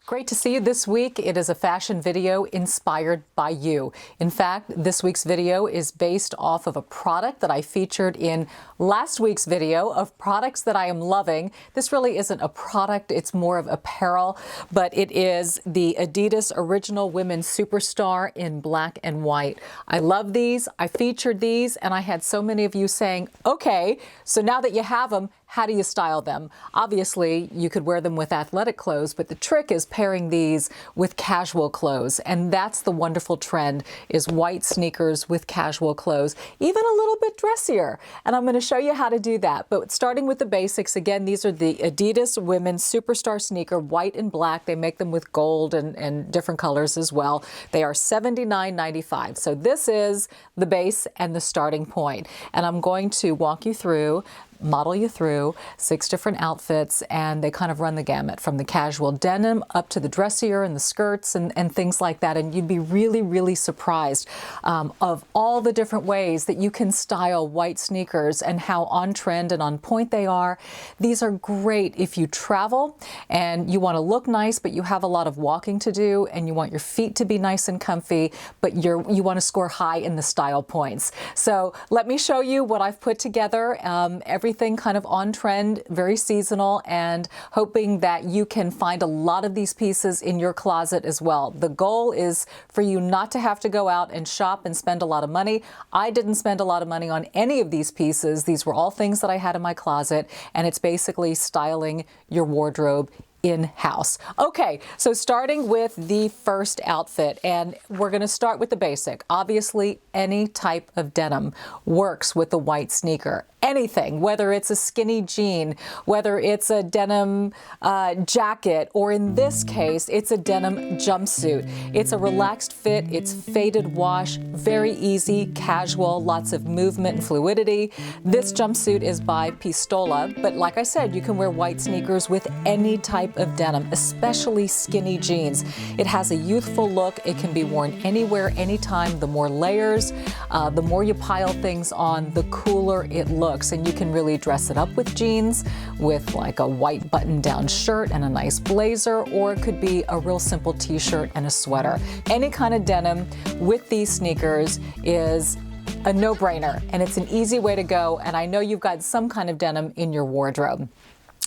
Great to see you this week. It is a fashion video inspired by you. In fact, this week's video is based off of a product that I featured in last week's video of products that I am loving. This really isn't a product, it's more of apparel, but it is the Adidas Original Women's Superstar in black and white. I love these, I featured these, and I had so many of you saying, okay, so now that you have them, how do you style them? Obviously, you could wear them with athletic clothes, but the trick is pairing these with casual clothes. And that's the wonderful trend, is white sneakers with casual clothes, even a little bit dressier. And I'm going to show you how to do that. But starting with the basics, again, these are the Adidas Women's Superstar sneaker, white and black. They make them with gold and different colors as well. They are $79.95. So this is the base and the starting point. And I'm going to walk you through, model you through 6 different outfits, and they kind of run the gamut from the casual denim up to the dressier and the skirts and things like that. And you'd be really, really surprised of all the different ways that you can style white sneakers and how on trend and on point they are. These are great if you travel and you want to look nice, but you have a lot of walking to do and you want your feet to be nice and comfy, but you want to score high in the style points. So let me show you what I've put together. Everything kind of on trend, very seasonal, and hoping that you can find a lot of these pieces in your closet as well. The goal is for you not to have to go out and shop and spend a lot of money. I didn't spend a lot of money on any of these pieces. These were all things that I had in my closet, and it's basically styling your wardrobe in-house. Okay, so starting with the first outfit, and we're going to start with the basic. Obviously, any type of denim works with the white sneaker. Anything, whether it's a skinny jean, whether it's a denim jacket, or in this case, it's a denim jumpsuit. It's a relaxed fit, it's faded wash, very easy, casual, lots of movement and fluidity. This jumpsuit is by Pistola, but like I said, you can wear white sneakers with any type of denim, especially skinny jeans. It has a youthful look. It can be worn anywhere, anytime. The more layers, the more you pile things on, the cooler it looks. And you can really dress it up with jeans, with like a white button-down shirt and a nice blazer, or it could be a real simple t-shirt and a sweater. Any kind of denim with these sneakers is a no-brainer, and it's an easy way to go. And I know you've got some kind of denim in your wardrobe.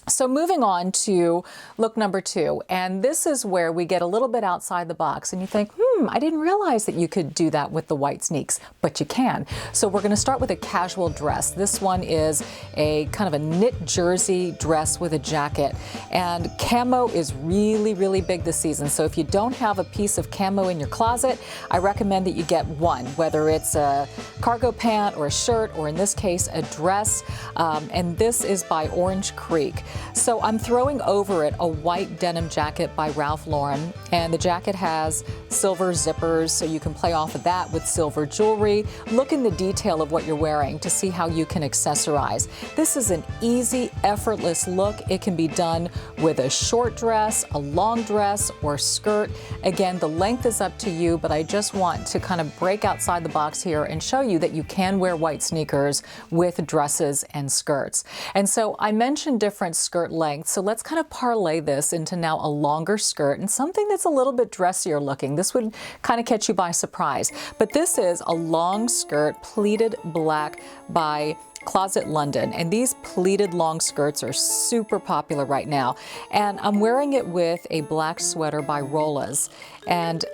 So moving on to look number 2, and this is where we get a little bit outside the box and you think, I didn't realize that you could do that with the white sneaks, but you can. So we're going to start with a casual dress. This one is a kind of a knit jersey dress with a jacket, and camo is really, really big this season. So if you don't have a piece of camo in your closet, I recommend that you get one, whether it's a cargo pant or a shirt, or in this case, a dress. And this is by Orange Creek. So I'm throwing over it a white denim jacket by Ralph Lauren, and the jacket has silver zippers, so you can play off of that with silver jewelry. Look in the detail of what you're wearing to see how you can accessorize. This is an easy, effortless look. It can be done with a short dress, a long dress, or skirt. Again, the length is up to you, but I just want to kind of break outside the box here and show you that you can wear white sneakers with dresses and skirts. And so I mentioned different skirt length, so let's kind of parlay this into now a longer skirt and something that's a little bit dressier looking. This would kind of catch you by surprise, but this is a long skirt, pleated black by Closet London, and these pleated long skirts are super popular right now, and I'm wearing it with a black sweater by Rolla's. And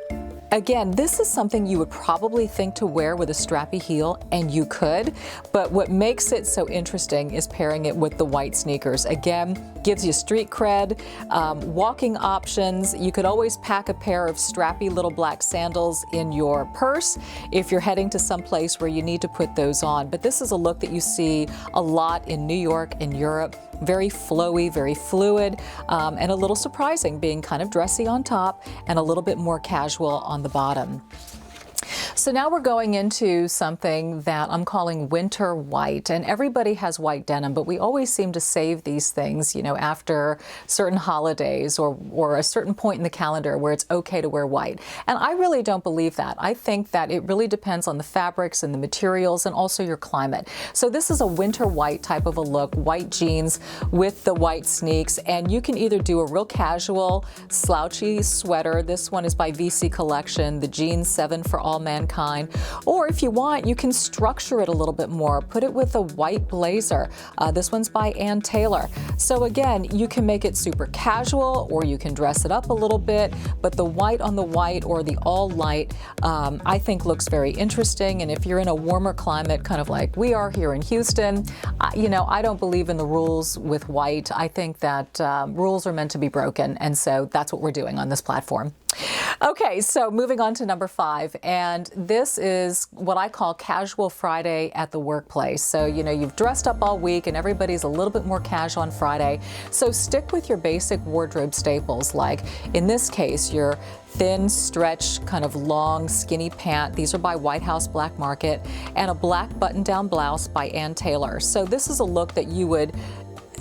again, this is something you would probably think to wear with a strappy heel, and you could, but what makes it so interesting is pairing it with the white sneakers. Again, gives you street cred, walking options. You could always pack a pair of strappy little black sandals in your purse if you're heading to some place where you need to put those on. But this is a look that you see a lot in New York and Europe. Very flowy, very fluid, and a little surprising, being kind of dressy on top and a little bit more casual on the bottom. So now we're going into something that I'm calling winter white, and everybody has white denim, but we always seem to save these things, you know, after certain holidays or a certain point in the calendar where it's okay to wear white. And I really don't believe that. I think that it really depends on the fabrics and the materials and also your climate. So this is a winter white type of a look, white jeans with the white sneaks, and you can either do a real casual slouchy sweater. This one is by Vici Collection, the jeans 7 for all mankind. Or if you want, you can structure it a little bit more. Put it with a white blazer. This one's by Ann Taylor. So again, you can make it super casual or you can dress it up a little bit, but the white on the white or the all light, I think looks very interesting. And if you're in a warmer climate, kind of like we are here in Houston, you know, I don't believe in the rules with white. I think that rules are meant to be broken. And so that's what we're doing on this platform. Okay, so moving on to number 5, and this is what I call casual Friday at the workplace. So, you know, you've dressed up all week and everybody's a little bit more casual on Friday. So stick with your basic wardrobe staples, like in this case, your thin, stretch, kind of long, skinny pant. These are by White House Black Market, and a black button-down blouse by Ann Taylor. So this is a look that you would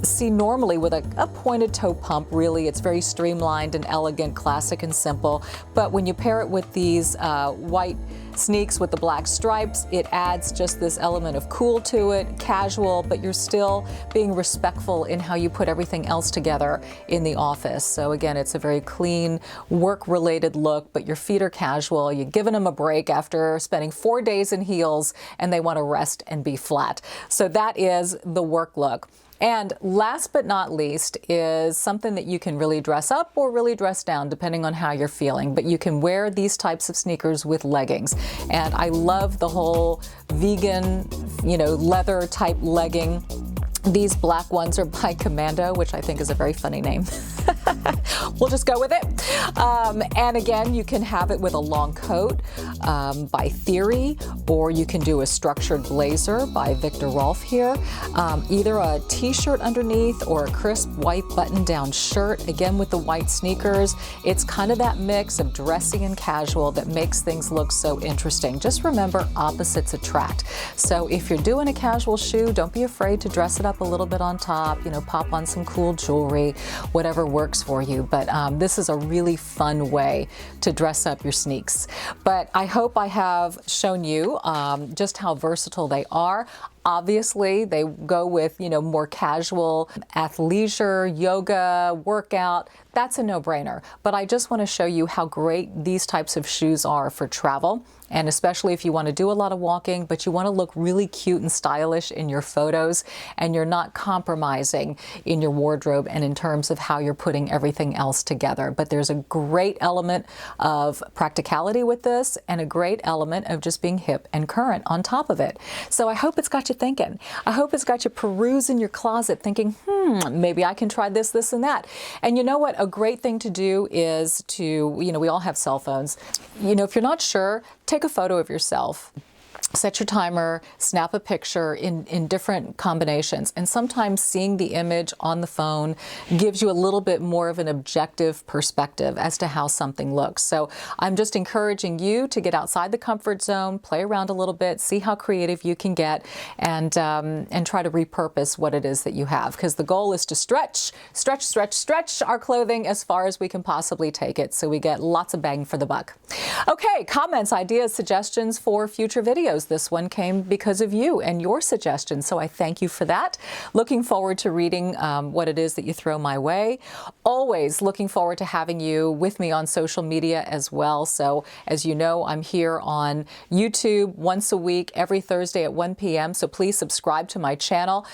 see normally with a pointed toe pump. Really, it's very streamlined and elegant, classic and simple. But when you pair it with these white sneaks with the black stripes, it adds just this element of cool to it, casual, but you're still being respectful in how you put everything else together in the office. So again, it's a very clean, work-related look, but your feet are casual. You're giving them a break after spending 4 days in heels and they want to rest and be flat. So that is the work look. And last but not least is something that you can really dress up or really dress down depending on how you're feeling. But you can wear these types of sneakers with leggings. And I love the whole vegan, you know, leather type legging. These black ones are by Commando, which I think is a very funny name. We'll just go with it. And again, you can have it with a long coat by Theory, or you can do a structured blazer by Viktor Rolf here. Either a t-shirt underneath or a crisp white button-down shirt, again with the white sneakers. It's kind of that mix of dressy and casual that makes things look so interesting. Just remember, opposites attract. So if you're doing a casual shoe, don't be afraid to dress it up a little bit on top, you know, pop on some cool jewelry, whatever works for you. But this is a really fun way to dress up your sneaks. But I hope I have shown you just how versatile they are. Obviously, they go with, you know, more casual athleisure, yoga, workout. That's a no-brainer. But I just want to show you how great these types of shoes are for travel. And especially if you want to do a lot of walking, but you want to look really cute and stylish in your photos, and you're not compromising in your wardrobe and in terms of how you're putting everything else together. But there's a great element of practicality with this and a great element of just being hip and current on top of it. So I hope it's got you thinking. I hope it's got you perusing your closet thinking, maybe I can try this, this, and that. And you know what? A great thing to do is to, you know, we all have cell phones. You know, if you're not sure, take a photo of yourself. Set your timer, snap a picture in different combinations. And sometimes seeing the image on the phone gives you a little bit more of an objective perspective as to how something looks. So I'm just encouraging you to get outside the comfort zone, play around a little bit, see how creative you can get, and try to repurpose what it is that you have. Because the goal is to stretch our clothing as far as we can possibly take it, so we get lots of bang for the buck. Okay, comments, ideas, suggestions for future videos. This one came because of you and your suggestions, so I thank you for that. Looking forward to reading what it is that you throw my way. Always looking forward to having you with me on social media as well. So as you know, I'm here on YouTube once a week, every Thursday at 1 p.m. So please subscribe to my channel.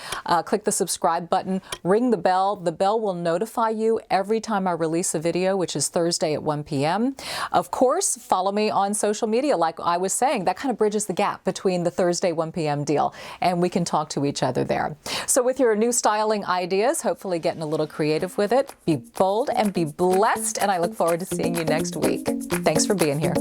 Click the subscribe button, ring the bell. The bell will notify you every time I release a video, which is Thursday at 1 p.m. Of course, follow me on social media. Like I was saying, that kind of bridges the gap between the Thursday 1 p.m. deal, and we can talk to each other there. So with your new styling ideas, hopefully getting a little creative with it, be bold and be blessed, and I look forward to seeing you next week. Thanks for being here.